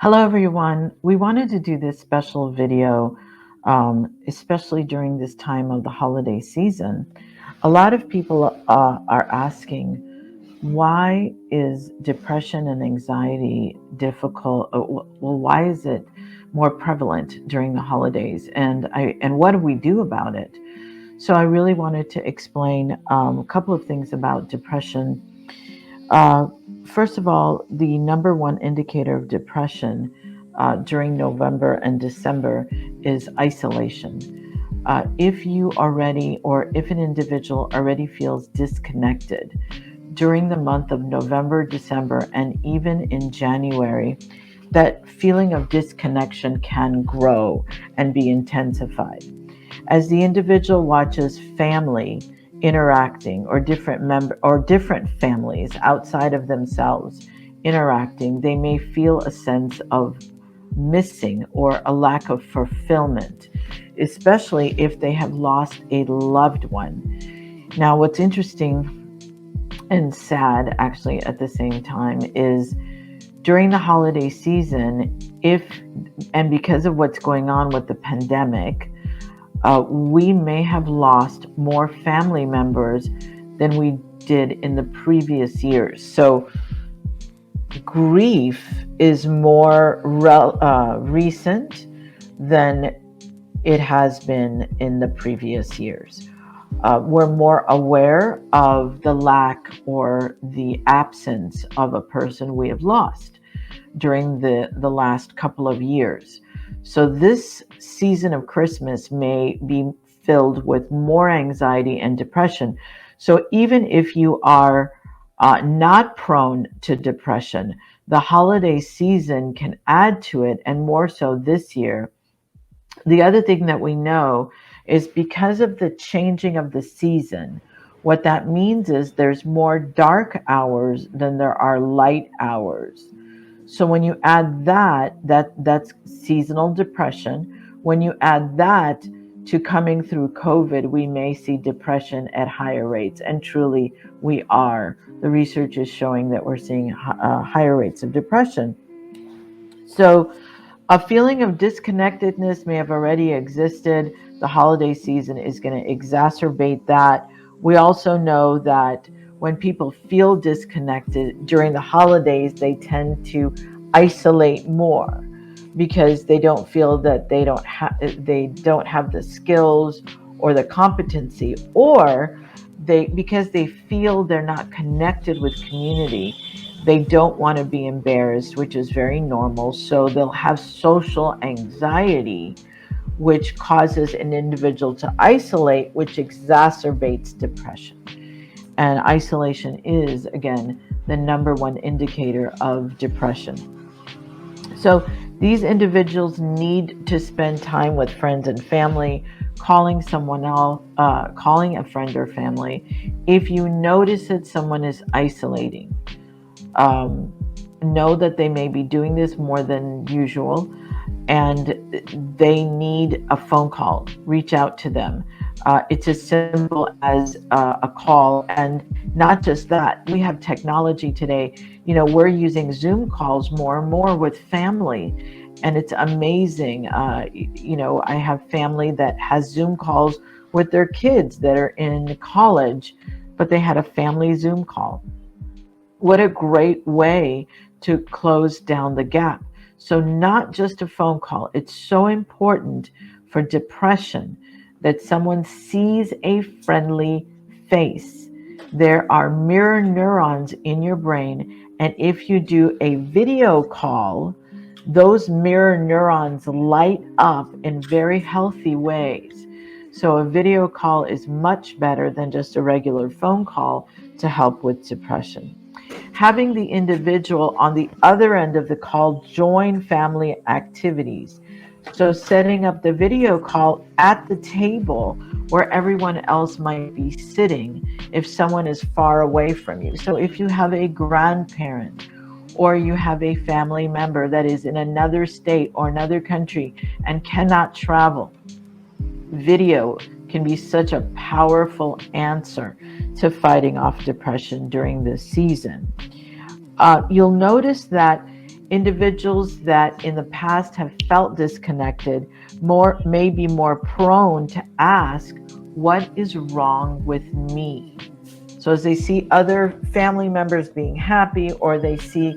Hello, everyone. We wanted to do this special video, especially during this time of the holiday season. A lot of people are asking, why is depression and anxiety difficult? Well, why is it more prevalent during the holidays? And what do we do about it? So I really wanted to explain a couple of things about depression. Uh, First of all, the number one indicator of depression during November and December is isolation. If you already, or if an individual already feels disconnected during the month of November, December, and even in January, that feeling of disconnection can grow and be intensified. As the individual watches family interacting or different families outside of themselves interacting, they may feel a sense of missing or a lack of fulfillment, especially if they have lost a loved one. Now, what's interesting and sad actually at the same time is during the holiday season, if and because of what's going on with the pandemic, we may have lost more family members than we did in the previous years. So grief is more recent than it has been in the previous years. We're more aware of the lack or the absence of a person we have lost during the last couple of years. So this season of Christmas may be filled with more anxiety and depression. So even if you are not prone to depression, the holiday season can add to it, and more so this year. The other thing that we know is because of the changing of the season, what that means is there's more dark hours than there are light hours. So when you add that's seasonal depression. When you add that to coming through COVID, we may see depression at higher rates. And truly, we are. The research is showing that we're seeing higher rates of depression. So a feeling of disconnectedness may have already existed. The holiday season is going to exacerbate that. We also know that when people feel disconnected during the holidays, they tend to isolate more because they don't feel that they don't have the skills or the competency, or they because they feel they're not connected with community. They don't want to be embarrassed, which is very normal. So they'll have social anxiety, which causes an individual to isolate, which exacerbates depression. And isolation is, again, the number one indicator of depression. So these individuals need to spend time with friends and family, calling someone else, calling a friend or family. If you notice that someone is isolating, um, know that they may be doing this more than usual, and they need a phone call. Reach out to them. It's as simple as a call. And not just that, we have technology today. We're using Zoom calls more and more with family, and it's amazing. I have family that has Zoom calls with their kids that are in college, but they had a family Zoom call. What a great way to close down the gap. So, not just a phone call, it's so important for depression that someone sees a friendly face. There are mirror neurons in your brain, and if you do a video call, those mirror neurons light up in very healthy ways. So, a video call is much better than just a regular phone call to help with depression. Having the individual on the other end of the call join family activities. So setting up the video call at the table where everyone else might be sitting if someone is far away from you. So if you have a grandparent or you have a family member that is in another state or another country and cannot travel, video can be such a powerful answer to fighting off depression during this season. You'll notice that Individuals that in the past have felt disconnected may be more prone to ask, what is wrong with me? So as they see other family members being happy, or they see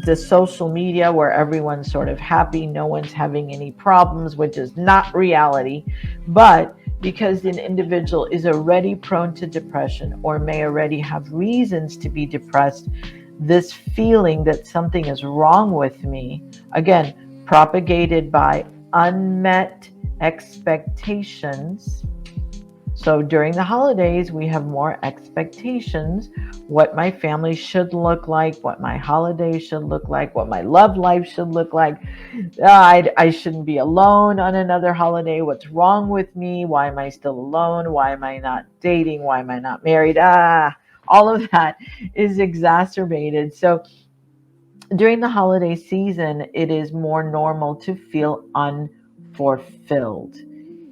the social media where everyone's sort of happy, no one's having any problems, which is not reality, but because an individual is already prone to depression or may already have reasons to be depressed, this feeling that something is wrong with me, again, propagated by unmet expectations. So during the holidays, we have more expectations, what my family should look like, what my holidays should look like, what my love life should look like. I shouldn't be alone on another holiday. What's wrong with me? Why am I still alone? Why am I not dating? Why am I not married? All of that is exacerbated. So during the holiday season, it is more normal to feel unfulfilled.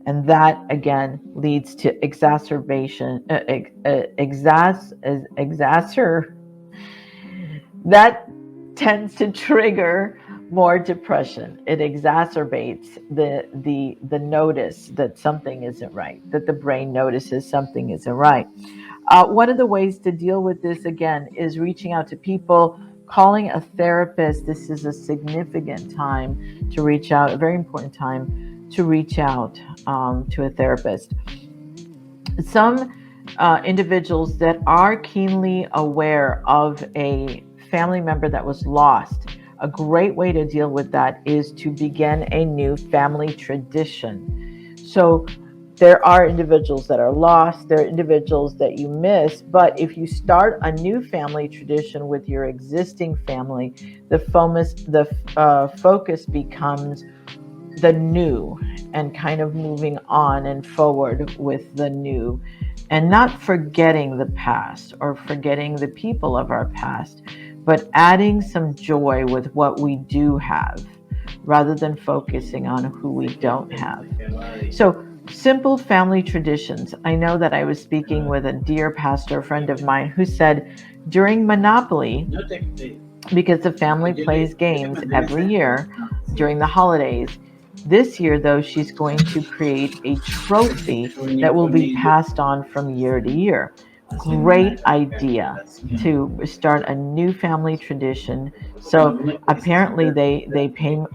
And that again leads to exacerbation, that tends to trigger more depression. It exacerbates the notice that something isn't right, that the brain notices something isn't right. One of the ways to deal with this, again, is reaching out to people, calling a therapist. This is a significant time to reach out, a very important time to reach out to a therapist. Some individuals that are keenly aware of a family member that was lost, a great way to deal with that is to begin a new family tradition. So there are individuals that are lost, there are individuals that you miss, but if you start a new family tradition with your existing family, the focus becomes the new and kind of moving on and forward with the new, and not forgetting the past or forgetting the people of our past, but adding some joy with what we do have rather than focusing on who we don't have. So simple family traditions. I know that I was speaking with a dear pastor friend of mine who said during Monopoly, because the family plays games every year during the holidays, this year, though, she's going to create a trophy that will be passed on from year to year. Great idea to start a new family tradition. So apparently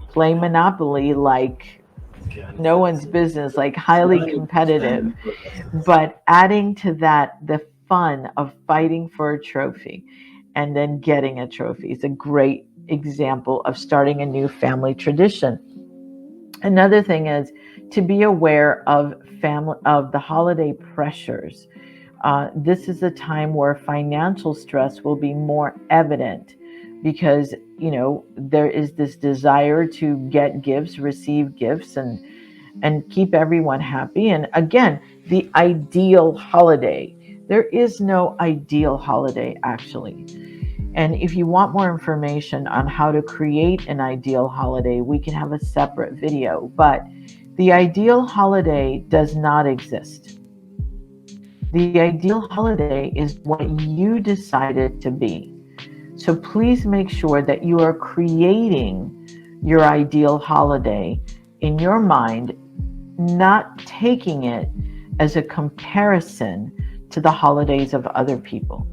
play Monopoly like no one's business, like highly competitive, but adding to that the fun of fighting for a trophy and then getting a trophy is a great example of starting a new family tradition. Another thing is to be aware of the holiday pressures. This is a time where financial stress will be more evident because there is this desire to get gifts, receive gifts, and keep everyone happy. And again, the ideal holiday. There is no ideal holiday, actually. And if you want more information on how to create an ideal holiday, we can have a separate video. But the ideal holiday does not exist. The ideal holiday is what you decided to be. So please make sure that you are creating your ideal holiday in your mind, not taking it as a comparison to the holidays of other people,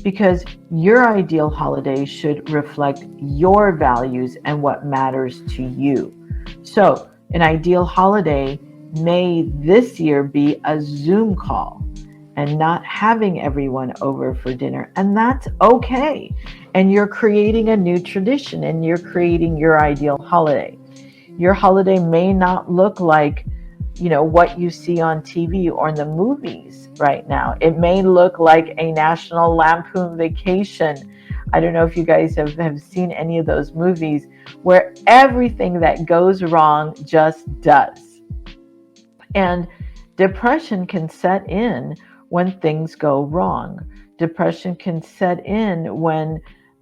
because your ideal holiday should reflect your values and what matters to you. So an ideal holiday may this year be a Zoom call and not having everyone over for dinner, and that's okay. And you're creating a new tradition and you're creating your ideal holiday. Your holiday may not look like what you see on TV or in the movies right now. It may look like a National Lampoon Vacation. I don't know if you guys have seen any of those movies where everything that goes wrong just does. And depression can set in when things go wrong. Depression can set in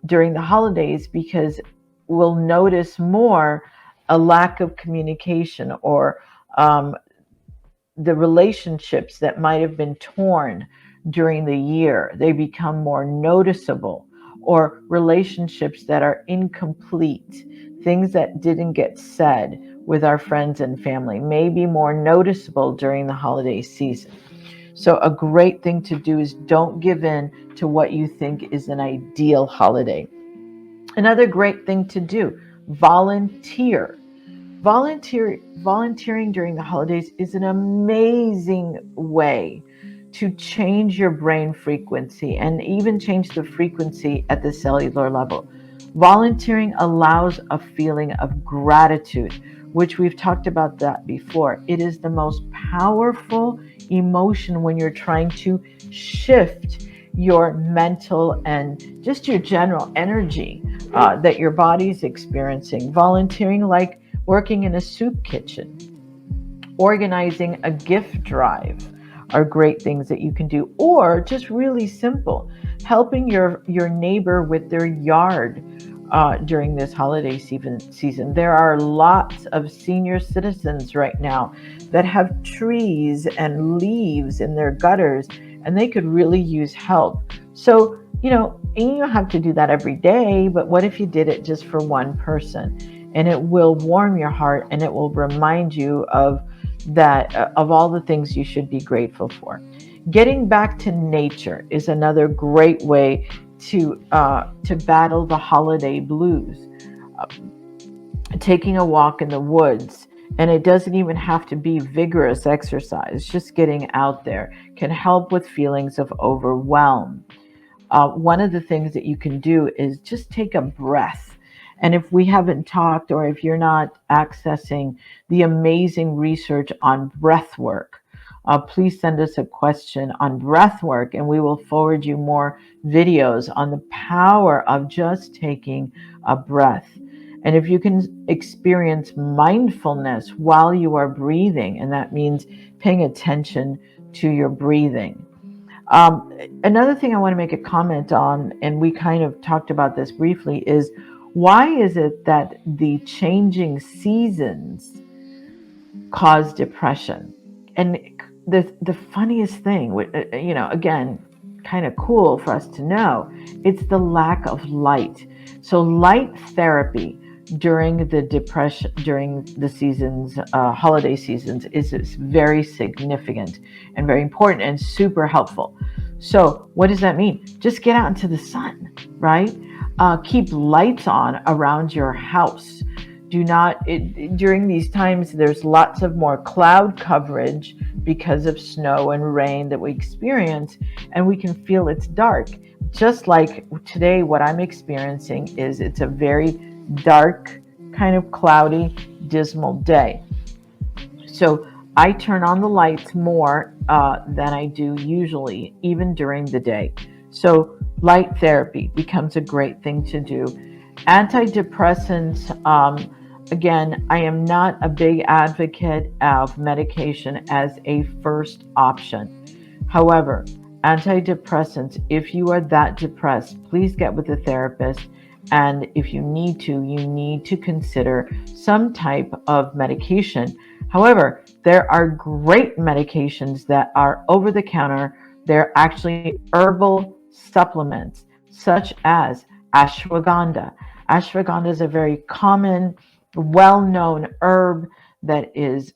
during the holidays, because we'll notice more a lack of communication, or the relationships that might have been torn during the year, they become more noticeable. or relationships that are incomplete, things that didn't get said with our friends and family may be more noticeable during the holiday season. So, a great thing to do is don't give in to what you think is an ideal holiday. Another great thing to do, volunteer. Volunteering during the holidays is an amazing way to change your brain frequency and even change the frequency at the cellular level. Volunteering allows a feeling of gratitude, which we've talked about that before. It is the most powerful emotion when you're trying to shift your mental and just your general energy that your body's experiencing. Volunteering, like working in a soup kitchen, organizing a gift drive, are great things that you can do. Or just really simple, helping your neighbor with their yard during this holiday season. There are lots of senior citizens right now that have trees and leaves in their gutters, and they could really use help. So, and you don't have to do that every day, but what if you did it just for one person? And it will warm your heart, and it will remind you of all the things you should be grateful for. Getting back to nature is another great way to battle the holiday blues. Uh, Taking a walk in the woods, and it doesn't even have to be vigorous exercise. Just getting out there can help with feelings of overwhelm. One of the things that you can do is just take a breath. And if we haven't talked, or if you're not accessing the amazing research on breath work, please send us a question on breath work, and we will forward you more videos on the power of just taking a breath. And if you can experience mindfulness while you are breathing, and that means paying attention to your breathing. Another thing I want to make a comment on, and we kind of talked about this briefly, is why is it that the changing seasons cause depression? And the funniest thing, again, kind of cool for us to know, it's the lack of light. So light therapy during the seasons, holiday seasons, is very significant and very important and super helpful. So what does that mean? Just get out into the sun, right? Keep lights on around your house. Do not during these times, there's lots of more cloud coverage because of snow and rain that we experience, and we can feel it's dark. Just like today, what I'm experiencing is it's a very dark, kind of cloudy, dismal day. So I turn on the lights more than I do usually, even during the day. So light therapy becomes a great thing to do. Antidepressants, again, I am not a big advocate of medication as a first option. However, antidepressants, if you are that depressed, please get with a therapist. And if you need to consider some type of medication. However, there are great medications that are over the counter. They're actually herbal supplements, such as ashwagandha. Ashwagandha is a very common, well-known herb that is,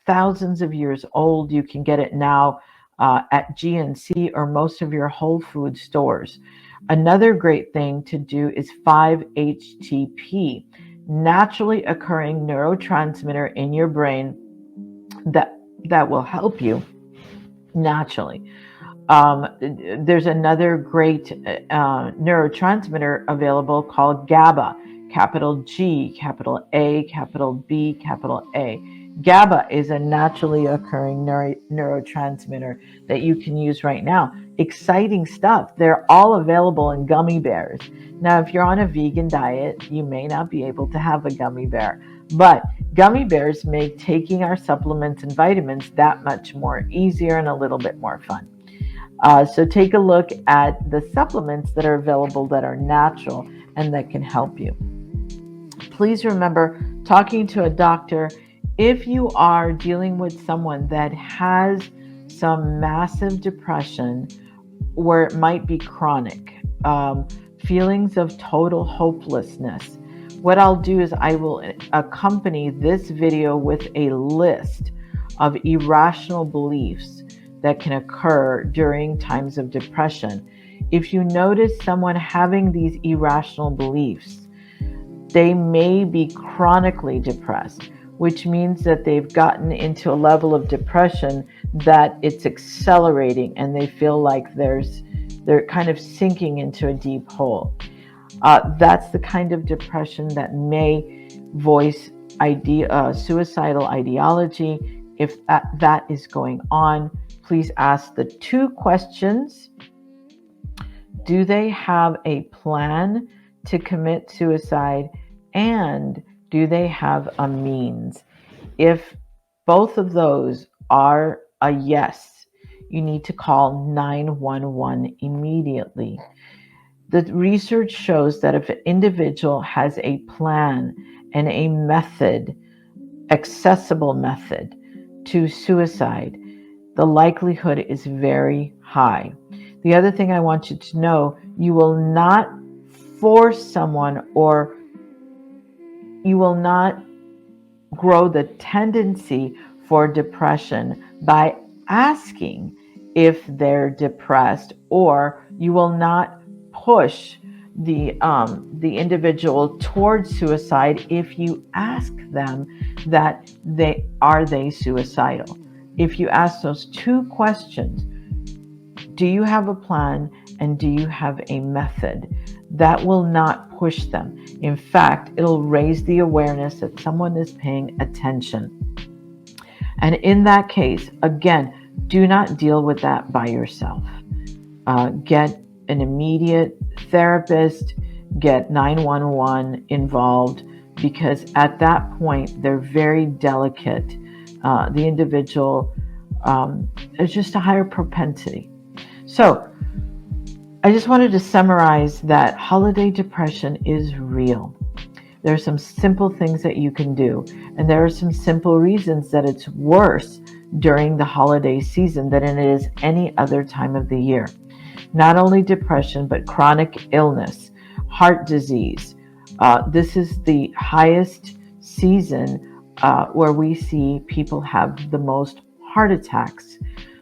thousands of years old. You can get it now at GNC or most of your Whole Food stores. Another great thing to do is 5-HTP, naturally occurring neurotransmitter in your brain that will help you naturally. There's another great neurotransmitter available called GABA, capital G, capital A, capital B, capital A. GABA is a naturally occurring neurotransmitter that you can use right now. Exciting stuff. They're all available in gummy bears. Now, if you're on a vegan diet, you may not be able to have a gummy bear, but gummy bears make taking our supplements and vitamins that much more easier and a little bit more fun. So take a look at the supplements that are available that are natural and that can help you. Please remember, talking to a doctor if you are dealing with someone that has some massive depression where it might be chronic. feelings of total hopelessness. What I'll do is I will accompany this video with a list of irrational beliefs that can occur during times of depression. If you notice someone having these irrational beliefs, they may be chronically depressed, which means that they've gotten into a level of depression that it's accelerating and they feel like they're kind of sinking into a deep hole. That's the kind of depression that may voice suicidal ideology. If that is going on, please ask the two questions. Do they have a plan to commit suicide? And do they have a means? If both of those are a yes, you need to call 911 immediately. The research shows that if an individual has a plan and a method, accessible method to suicide, the likelihood is very high. The other thing I want you to know, you will not force someone, or you will not grow the tendency for depression by asking if they're depressed, or you will not push the individual towards suicide if you ask them that they suicidal. If you ask those two questions, do you have a plan and do you have a method, that will not push them. In fact, it'll raise the awareness that someone is paying attention. And in that case, again, do not deal with that by yourself. Get an immediate therapist, get 911 involved, because at that point, they're very delicate. The individual is just a higher propensity. So I just wanted to summarize that holiday depression is real. There are some simple things that you can do, and there are some simple reasons that it's worse during the holiday season than it is any other time of the year. Not only depression, but chronic illness, heart disease. This is the highest season where we see people have the most heart attacks.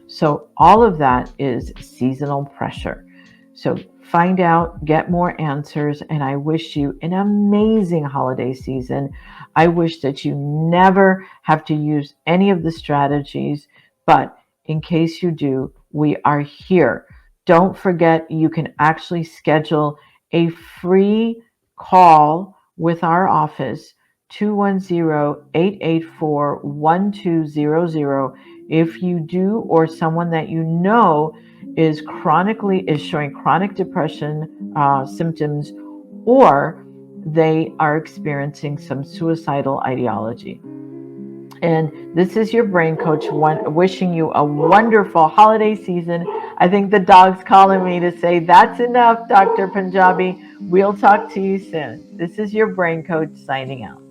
So all of that is seasonal pressure. So find out, get more answers, and I wish you an amazing holiday season. I wish that you never have to use any of the strategies, but in case you do, we are here. Don't forget, you can actually schedule a free call with our office, 210-884-1200. If you do, or someone that you know is showing chronic depression symptoms, or they are experiencing some suicidal ideology. And this is your brain coach, wishing you a wonderful holiday season. I think the dog's calling me to say, that's enough, Dr. Punjabi. We'll talk to you soon. This is your brain coach signing out.